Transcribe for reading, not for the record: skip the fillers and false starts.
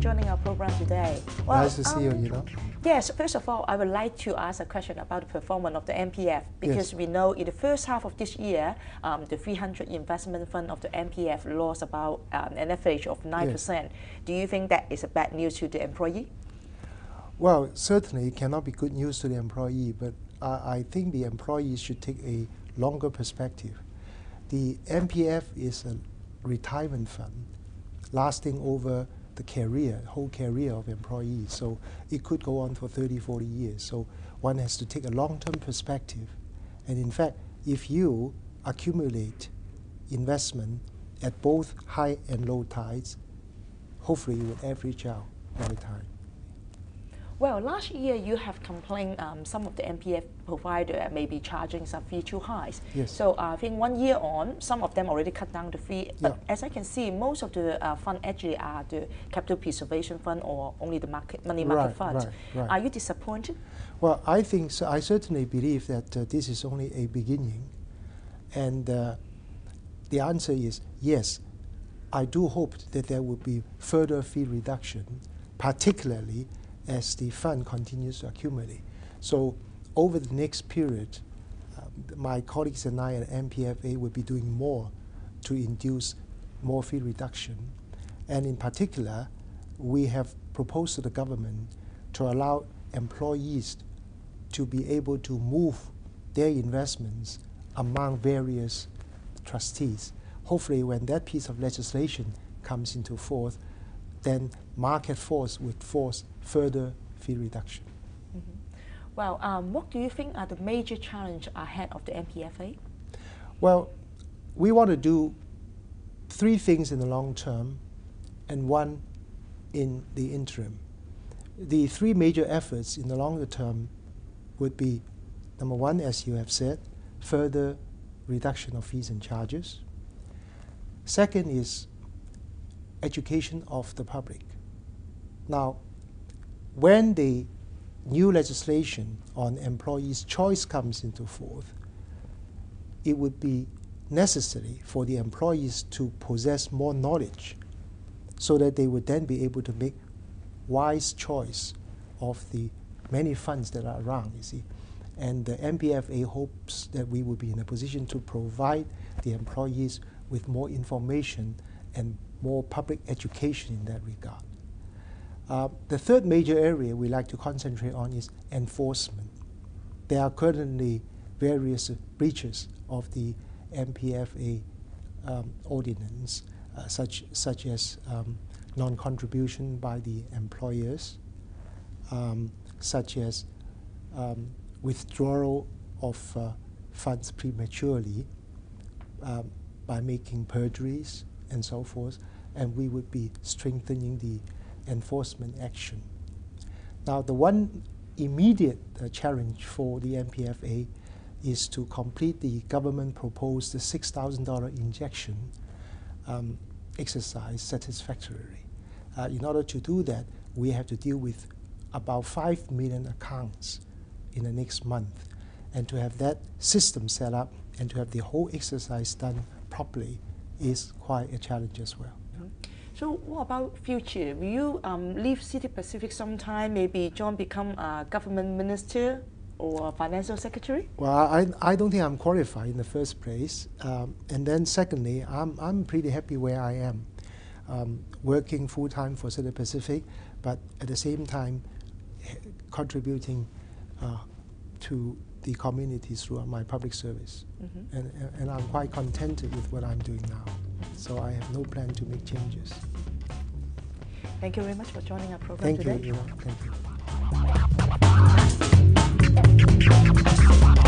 joining our program today. Well, nice to see you, Yes, first of all, I would like to ask a question about the performance of the MPF, because we know in the first half of this year, the 300 investment fund of the MPF lost about an average of 9%. Do you think that is a bad news to the employee? Well, certainly it cannot be good news to the employee, but I think the employees should take a longer perspective. The MPF is a retirement fund lasting over the whole career of employees. So it could go on for 30, 40 years. So one has to take a long-term perspective. And in fact, if you accumulate investment at both high and low tides, hopefully you will average out over time. Well, last year you have complained some of the MPF provider may be charging some fee too high. Yes. So I think 1 year on, some of them already cut down the fee. But as I can see, most of the fund actually are the capital preservation fund or only the money market funds. Right. Are you disappointed? Well, I think so. I certainly believe that this is only a beginning. And the answer is yes. I do hope that there will be further fee reduction, particularly as the fund continues to accumulate. So over the next period, my colleagues and I at MPFA will be doing more to induce more fee reduction. And in particular, we have proposed to the government to allow employees to be able to move their investments among various trustees. Hopefully when that piece of legislation comes into force, then market force would force further fee reduction. Well, what do you think are the major challenges ahead of the MPFA? Well, we want to do 3 things in the long term and 1 in the interim. The 3 major efforts in the longer term would be, number 1, as you have said, further reduction of fees and charges. Second is education of the public. Now, when the new legislation on employees' choice comes into force, it would be necessary for the employees to possess more knowledge so that they would then be able to make wise choice of the many funds that are around, you see. And the MPFA hopes that we will be in a position to provide the employees with more information and more public education in that regard. The third major area we like to concentrate on is enforcement. There are currently various breaches of the MPFA ordinance, such as non-contribution by the employers, such as withdrawal of funds prematurely by making perjuries and so forth, and we would be strengthening the enforcement action. Now, the one immediate challenge for the MPFA is to complete the government-proposed $6,000 injection exercise satisfactorily. In order to do that, we have to deal with about 5 million accounts in the next month. And to have that system set up and to have the whole exercise done properly is quite a challenge as well. So what about future? Will you leave City Pacific sometime, maybe John become a government minister or a financial secretary? Well, I don't think I'm qualified in the first place. And then secondly, I'm pretty happy where I am, working full-time for City Pacific, but at the same time contributing to the community through my public service. And I'm quite contented with what I'm doing now. So I have no plan to make changes. Thank you very much for joining our program today. Thank you.